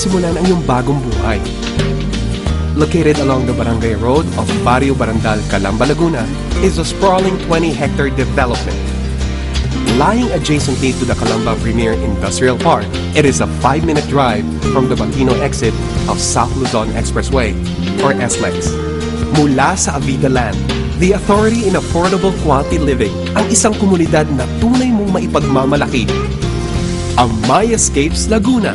simulan ang iyong bagong buhay. Located along the Barangay Road of Barrio Barandal, Calamba, Laguna, is a sprawling 20-hectare development. Lying adjacently to the Calamba Premier Industrial Park, it is a 5-minute drive from the Batino exit of South Luzon Expressway, or SLEX. Mula sa Avida Land, the authority in affordable quality living, ang isang komunidad na tunay mong maipagmamalaki. Amayascapes Laguna.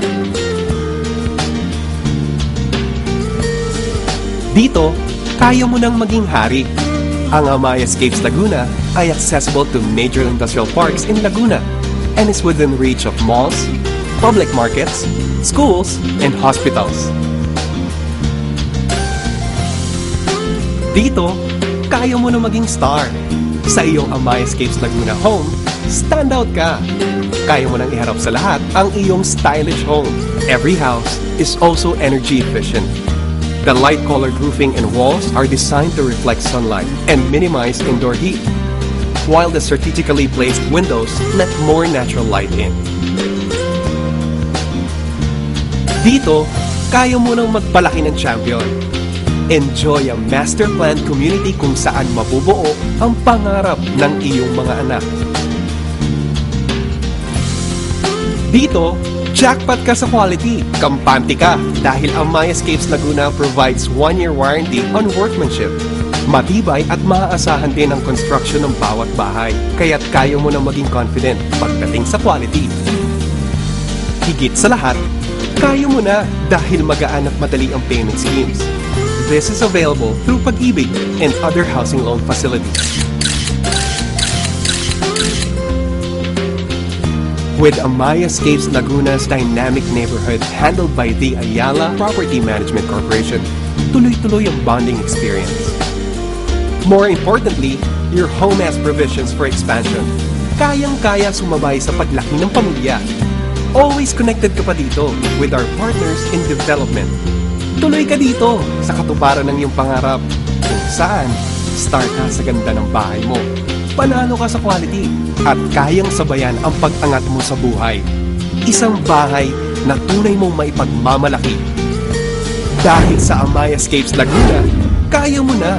Dito, kaya mo nang maging hari. Ang Amayascapes Laguna ay accessible to major industrial parks in Laguna and is within reach of malls, public markets, schools, and hospitals. Dito, kaya mo na maging star. Sa iyong Amayascapes Laguna home, stand out ka. Kaya mo nang iharap sa lahat ang iyong stylish home. Every house is also energy efficient. The light-colored roofing and walls are designed to reflect sunlight and minimize indoor heat, while the strategically placed windows let more natural light in. Dito, kaya mo nang magpalaki ng champion. Enjoy a master-planned community kung saan mabubuo ang pangarap ng iyong mga anak. Dito, jackpot ka sa quality. Kampante ka dahil ang Amayascapes Laguna provides 1-year warranty on workmanship. Matibay at maaasahan din ang construction ng bawat bahay. Kaya't kaya mo na maging confident pagdating sa quality. Higit sa lahat, kaya mo na dahil magaan at madali ang payment schemes. This is available through Pag-ibig and other housing loan facilities. With Amayascapes Laguna's dynamic neighborhood handled by the Ayala Property Management Corporation, tuloy-tuloy ang bonding experience. More importantly, your home has provisions for expansion. Kayang-kaya sumabay sa paglaki ng pamilya. Always connected ka pa dito with our partners in development. Tuloy ka dito sa katuparan ng iyong pangarap kung saan star ka sa ganda ng bahay mo. Panalo ka sa quality at kayang sabayan ang pag-angat mo sa buhay. Isang bahay na tunay mong maipagmamalaki. Dahil sa Amayascapes Laguna, kaya mo na.